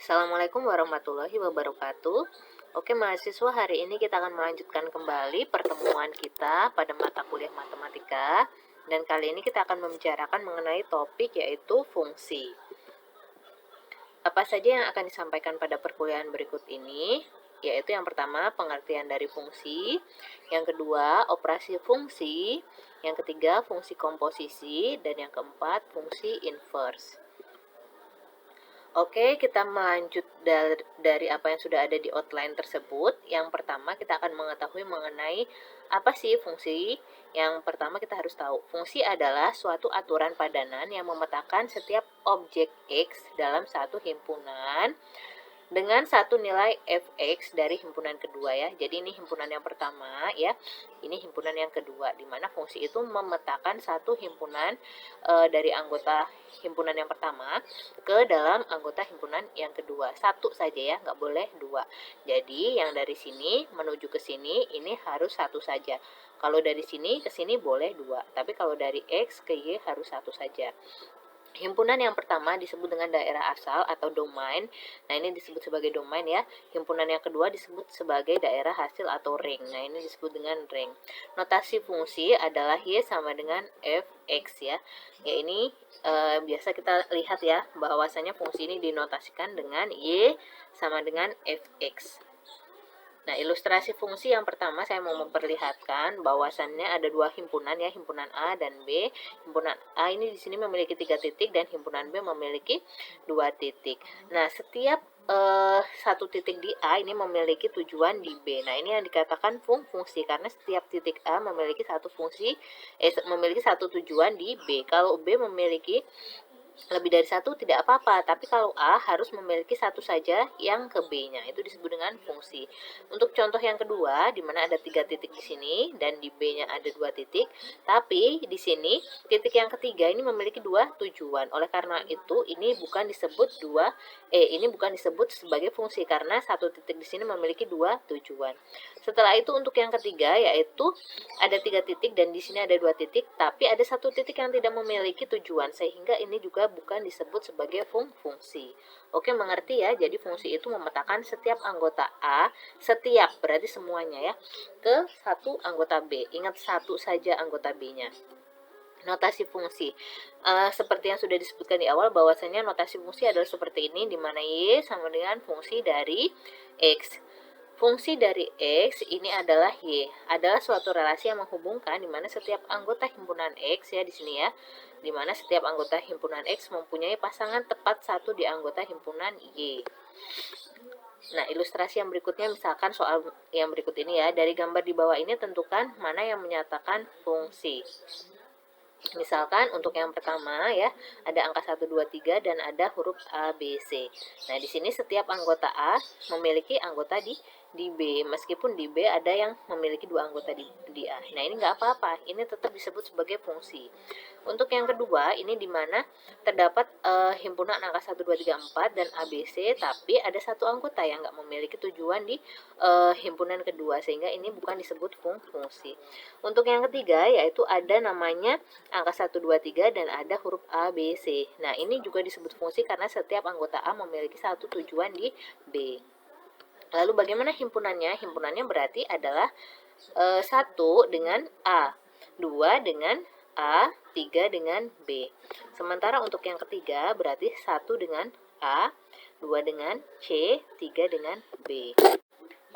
Assalamualaikum warahmatullahi wabarakatuh. Oke mahasiswa, hari ini kita akan melanjutkan kembali pertemuan kita pada mata kuliah matematika. Dan kali ini kita akan membicarakan mengenai topik yaitu fungsi. Apa saja yang akan disampaikan pada perkuliahan berikut ini? Yaitu yang pertama, pengertian dari fungsi. Yang kedua, operasi fungsi. Yang ketiga, fungsi komposisi. Dan yang keempat, fungsi inverse. Oke, kita melanjut dari apa yang sudah ada di outline tersebut. Yang pertama, kita akan mengetahui mengenai apa sih fungsi. Yang pertama, kita harus tahu, fungsi adalah suatu aturan padanan yang memetakan setiap objek X dalam satu himpunan dengan satu nilai fx dari himpunan kedua ya. Jadi ini himpunan yang pertama ya, ini himpunan yang kedua, di mana fungsi itu memetakan satu himpunan dari anggota himpunan yang pertama ke dalam anggota himpunan yang kedua. Satu saja ya, nggak boleh dua. Jadi yang dari sini menuju ke sini ini harus satu saja. Kalau dari sini ke sini boleh dua, tapi kalau dari X ke Y harus satu saja. Himpunan yang pertama disebut dengan daerah asal atau domain. Nah, ini disebut sebagai domain ya. Himpunan yang kedua disebut sebagai daerah hasil atau ring. Nah, ini disebut dengan ring. Notasi fungsi adalah Y sama dengan Fx ya. Ya, ini biasa kita lihat ya, bahwasanya fungsi ini dinotasikan dengan Y sama dengan Fx. Nah, ilustrasi fungsi yang pertama saya mau memperlihatkan bahwasannya ada dua himpunan ya, himpunan A dan B. Himpunan A ini di sini memiliki 3 titik dan himpunan B memiliki 2 titik. Nah, setiap satu titik di A ini memiliki tujuan di B. Nah, ini yang dikatakan fungsi karena setiap titik A memiliki satu fungsi memiliki satu tujuan di B. Kalau B memiliki lebih dari satu tidak apa-apa, tapi kalau A harus memiliki satu saja yang ke B-nya, itu disebut dengan fungsi. Untuk contoh yang kedua, di mana ada 3 titik di sini dan di B-nya ada 2 titik, tapi di sini titik yang ketiga ini memiliki 2 tujuan. Oleh karena itu ini bukan disebut ini bukan disebut sebagai fungsi karena satu titik di sini memiliki 2 tujuan. Setelah itu untuk yang ketiga yaitu ada 3 titik dan di sini ada 2 titik, tapi ada satu titik yang tidak memiliki tujuan sehingga ini juga bukan disebut sebagai fungsi. Oke, mengerti ya? Jadi fungsi itu memetakan setiap anggota A, setiap berarti semuanya ya, ke satu anggota B. Ingat satu saja anggota B-nya. Notasi fungsi. Seperti yang sudah disebutkan di awal bahwasanya notasi fungsi adalah seperti ini, di mana Y sama dengan fungsi dari X. Fungsi dari X ini adalah Y, adalah suatu relasi yang menghubungkan di mana setiap anggota himpunan X ya di sini ya, di mana setiap anggota himpunan X mempunyai pasangan tepat satu di anggota himpunan Y. Nah, ilustrasi yang berikutnya misalkan soal yang berikut ini ya, dari gambar di bawah ini tentukan mana yang menyatakan fungsi. Misalkan untuk yang pertama ya, ada angka 1, 2, 3 dan ada huruf A, B, C. Nah, di sini setiap anggota A memiliki anggota di B. Meskipun di B ada yang memiliki 2 anggota di A. Nah, ini nggak apa-apa. Ini tetap disebut sebagai fungsi. Untuk yang kedua, ini di mana terdapat himpunan angka 1, 2, 3, 4 dan A, B, C, tapi ada satu anggota yang nggak memiliki tujuan di himpunan kedua, sehingga ini bukan disebut fungsi. Untuk yang ketiga, yaitu ada namanya angka 1, 2, 3 dan ada huruf A, B, C. Nah, ini juga disebut fungsi karena setiap anggota A memiliki satu tujuan di B. Lalu bagaimana himpunannya? Himpunannya berarti adalah 1 dengan A, 2 dengan A, 3 dengan B. Sementara untuk yang ketiga berarti 1 dengan A, 2 dengan C, 3 dengan B.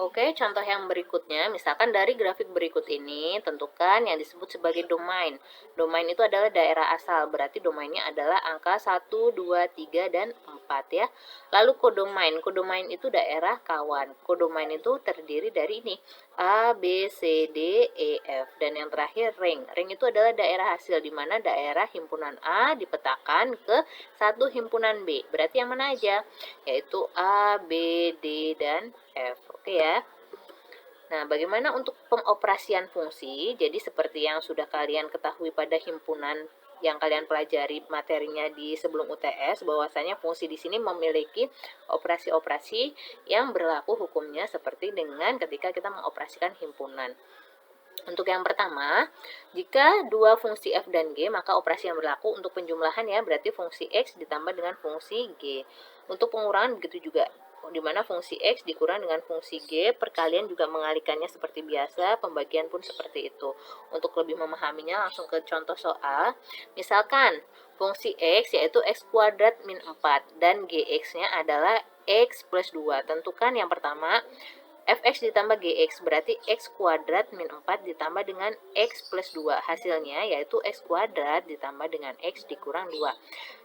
Oke, contoh yang berikutnya, misalkan dari grafik berikut ini, tentukan yang disebut sebagai domain. Domain itu adalah daerah asal, berarti domainnya adalah angka 1, 2, 3, dan 4 ya. Lalu kodomain, kodomain itu daerah kawan. Kodomain itu terdiri dari ini, A, B, C, D, E, F. Dan yang terakhir ring. Ring itu adalah daerah hasil, di mana daerah himpunan A dipetakan ke satu himpunan B. Berarti yang mana aja? Yaitu A, B, D, dan F. Oke ya. Nah, bagaimana untuk pengoperasian fungsi? Jadi seperti yang sudah kalian ketahui pada himpunan yang kalian pelajari materinya di sebelum UTS, bahwasanya fungsi di sini memiliki operasi-operasi yang berlaku hukumnya seperti dengan ketika kita mengoperasikan himpunan. Untuk yang pertama, jika dua fungsi f dan g, maka operasi yang berlaku untuk penjumlahan ya, berarti fungsi x ditambah dengan fungsi g. Untuk pengurangan begitu juga, di mana fungsi x dikurang dengan fungsi g, perkalian juga mengalihkannya seperti biasa, pembagian pun seperti itu. Untuk lebih memahaminya, langsung ke contoh soal. Misalkan, fungsi x yaitu x kuadrat min 4, dan gx-nya adalah x plus 2. Tentukan yang pertama, fx ditambah gx berarti x kuadrat min 4 ditambah dengan x plus 2. Hasilnya yaitu x kuadrat ditambah dengan x dikurang 2.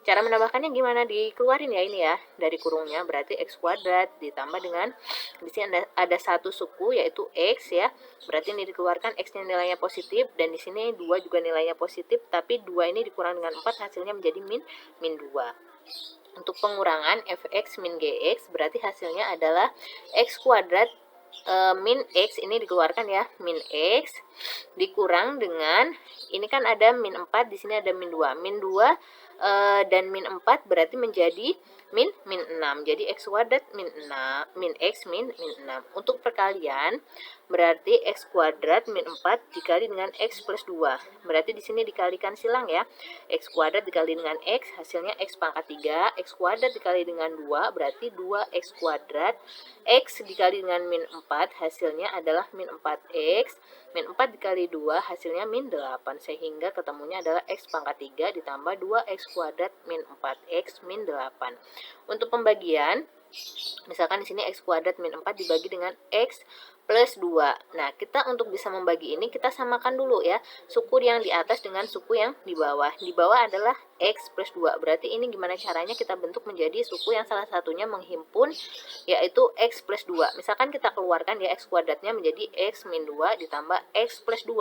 Cara menambahkannya gimana? Dikeluarin ya ini ya dari kurungnya, berarti x kuadrat ditambah dengan, di sini ada satu suku yaitu x ya. Berarti ini dikeluarkan, x-nya nilainya positif, dan di sini 2 juga nilainya positif, tapi 2 ini dikurang dengan 4 hasilnya menjadi min 2. Untuk pengurangan fx min gx berarti hasilnya adalah x kuadrat min x, ini dikeluarkan ya, min x dikurang dengan, ini kan ada min 4, di sini ada min 2. Min 2 dan min 4 berarti menjadi min 6. Jadi x kuadrat min 6 min x min 6. Untuk perkalian berarti x kuadrat min 4 dikali dengan x plus 2. Berarti di sini dikalikan silang ya. X kuadrat dikali dengan x hasilnya x pangkat 3, x kuadrat dikali dengan 2 berarti 2x kuadrat, x dikali dengan min 4 hasilnya adalah min 4x, min 4 dikali 2 hasilnya min 8, sehingga ketemunya adalah x pangkat 3 ditambah 2x kuadrat min 4x min 8. Untuk pembagian, misalkan di sini x kuadrat min 4 dibagi dengan x plus 2. Nah, kita untuk bisa membagi ini, kita samakan dulu ya, suku yang di atas dengan suku yang di bawah. Di bawah adalah x plus 2. Berarti ini gimana caranya kita bentuk menjadi suku yang salah satunya menghimpun, yaitu x plus 2. Misalkan kita keluarkan ya, x kuadratnya menjadi x min 2 ditambah x plus 2.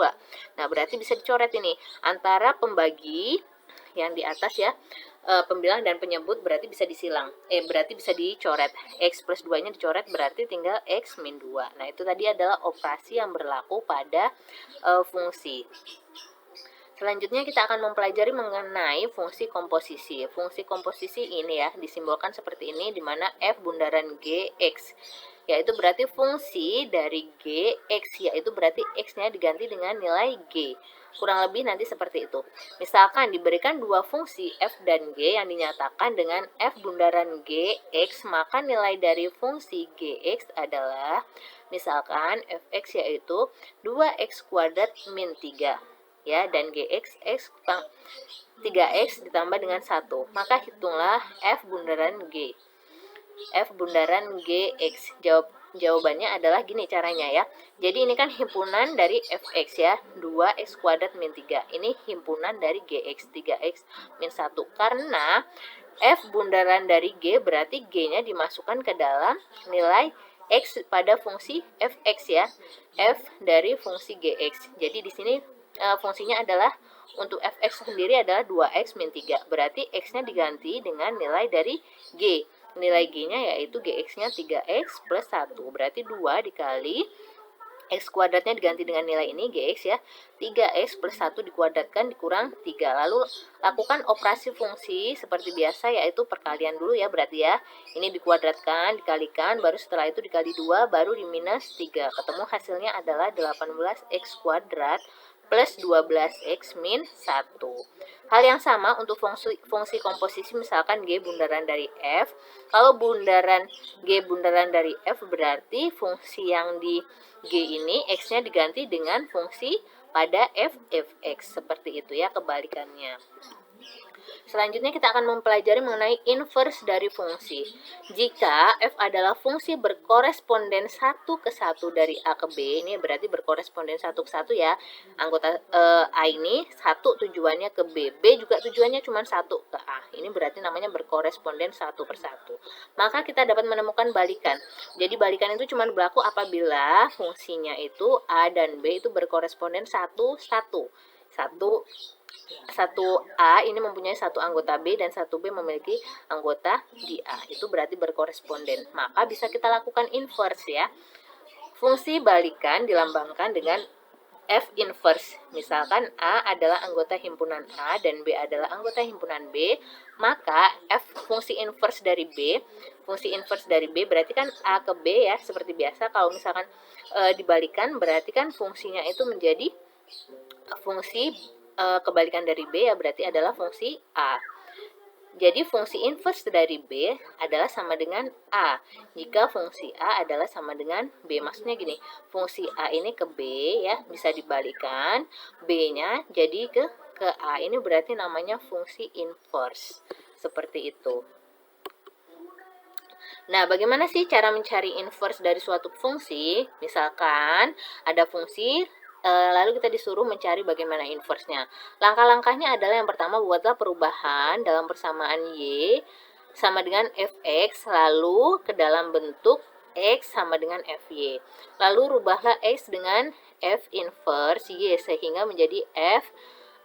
Nah, berarti bisa dicoret ini, antara pembagi yang di atas ya, pembilang dan penyebut berarti bisa disilang, berarti bisa dicoret, x plus 2 nya dicoret berarti tinggal x min 2. Nah, itu tadi adalah operasi yang berlaku pada fungsi. Selanjutnya kita akan mempelajari mengenai fungsi komposisi. Fungsi komposisi ini ya disimbolkan seperti ini, di mana f bundaran gx, yaitu berarti fungsi dari gx, yaitu berarti x-nya diganti dengan nilai g. Kurang lebih nanti seperti itu. Misalkan diberikan dua fungsi f dan g yang dinyatakan dengan f bundaran gx, maka nilai dari fungsi gx adalah, misalkan fx yaitu 2x kuadrat min 3 ya, dan gx x 3x ditambah dengan 1. Maka hitunglah f bundaran g. F bundaran gx. Jawabannya adalah gini caranya ya. Jadi ini kan himpunan dari fx ya, 2x kuadrat min 3. Ini himpunan dari gx, 3x min 1. Karena f bundaran dari g berarti g-nya dimasukkan ke dalam nilai x pada fungsi fx ya. F dari fungsi gx. Jadi di sini fungsinya adalah, untuk fx sendiri adalah 2x min 3. Berarti x-nya diganti dengan nilai dari g. Nilai g-nya yaitu gx-nya 3x plus 1. Berarti 2 dikali x kuadratnya diganti dengan nilai ini gx ya, 3x plus 1 dikuadratkan dikurang 3. Lalu lakukan operasi fungsi seperti biasa, yaitu perkalian dulu ya, berarti ya. Ini dikuadratkan, dikalikan, baru setelah itu dikali 2, baru diminus 3. Ketemu hasilnya adalah 18x kuadrat plus 12x min 1. Hal yang sama untuk fungsi komposisi, misalkan G bundaran dari F. Kalau bundaran G bundaran dari F berarti fungsi yang di G ini X-nya diganti dengan fungsi pada fx. Seperti itu ya kebalikannya. Selanjutnya kita akan mempelajari mengenai inverse dari fungsi. Jika f adalah fungsi berkoresponden 1 ke 1 dari A ke B, ini berarti berkoresponden 1 ke 1 ya. Anggota A ini 1 tujuannya ke B, B juga tujuannya cuma 1 ke A. Ini berarti namanya berkoresponden 1 per 1. Maka kita dapat menemukan balikan. Jadi balikan itu cuma berlaku apabila fungsinya itu A dan B itu berkoresponden 1, 1A ini mempunyai satu anggota B dan 1B memiliki anggota di A. Itu berarti berkoresponden. Maka bisa kita lakukan inverse ya. Fungsi balikan dilambangkan dengan F inverse. Misalkan A adalah anggota himpunan A dan B adalah anggota himpunan B, maka F fungsi inverse dari B, fungsi inverse dari B berarti kan A ke B ya, seperti biasa. Kalau misalkan dibalikan berarti kan fungsinya itu menjadi fungsi kebalikan dari B ya, berarti adalah fungsi A. Jadi fungsi inverse dari B adalah sama dengan A jika fungsi A adalah sama dengan B. Maksudnya gini, fungsi A ini ke B ya, bisa dibalikan, B-nya jadi ke A. Ini berarti namanya fungsi inverse. Seperti itu. Nah, bagaimana sih cara mencari inverse dari suatu fungsi? Misalkan ada fungsi lalu kita disuruh mencari bagaimana inverse-nya. Langkah-langkahnya adalah yang pertama, buatlah perubahan dalam persamaan Y sama dengan Fx, lalu ke dalam bentuk X sama dengan Fy. Lalu rubahlah X dengan F inverse Y sehingga menjadi F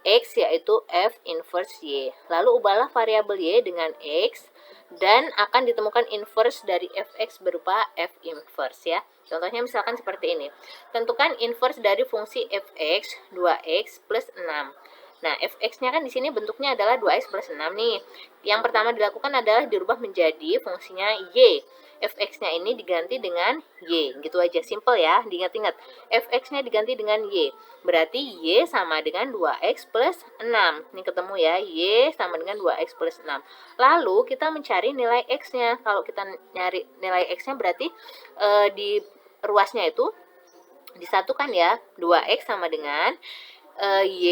X yaitu F inverse Y. Lalu ubahlah variabel Y dengan X dan akan ditemukan inverse dari Fx berupa F inverse ya. Contohnya misalkan seperti ini. Tentukan inverse dari fungsi Fx 2x plus 6. Nah, Fx-nya kan di sini bentuknya adalah 2x plus 6 nih. Yang pertama dilakukan adalah dirubah menjadi fungsinya Y. Fx-nya ini diganti dengan Y. Gitu aja, simple ya, diingat-ingat. Fx-nya diganti dengan Y. Berarti Y sama dengan 2x plus 6. Ini ketemu ya, Y sama dengan 2x plus 6. Lalu kita mencari nilai X-nya. Kalau kita nyari nilai X-nya berarti di ruasnya itu disatukan ya, 2x sama dengan Y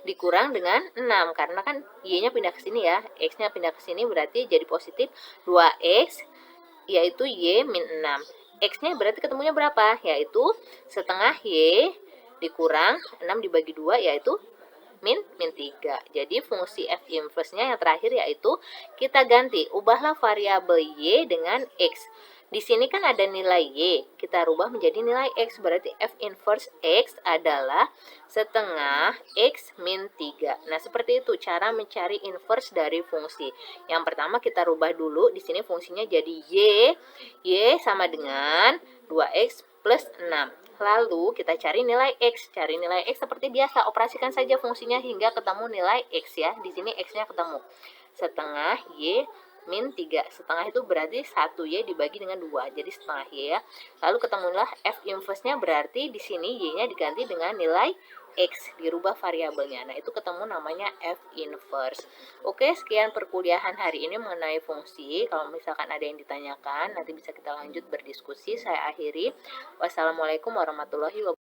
dikurang dengan 6, karena kan Y-nya pindah ke sini ya, X-nya pindah ke sini berarti jadi positif 2x, yaitu Y min 6. X-nya berarti ketemunya berapa? Yaitu setengah Y dikurang 6 dibagi 2, yaitu min 3. Jadi fungsi F inverse-nya yang terakhir yaitu kita ganti, ubahlah variabel Y dengan X. Di sini kan ada nilai Y, kita rubah menjadi nilai X, berarti F inverse X adalah setengah X min 3. Nah, seperti itu cara mencari inverse dari fungsi. Yang pertama kita rubah dulu, di sini fungsinya jadi Y sama dengan 2X plus 6. Lalu kita cari nilai X. Cari nilai X seperti biasa, operasikan saja fungsinya hingga ketemu nilai X ya. Di sini X-nya ketemu. Setengah Y min 3. Setengah itu berarti 1Y dibagi dengan 2. Jadi setengah Y ya. Lalu ketemulah F inverse-nya, berarti di sini Y-nya diganti dengan nilai X, dirubah variabelnya. Nah, itu ketemu namanya F inverse. Oke, sekian perkuliahan hari ini mengenai fungsi. Kalau misalkan ada yang ditanyakan, nanti bisa kita lanjut berdiskusi. Saya akhiri. Wassalamualaikum warahmatullahi wabarakatuh.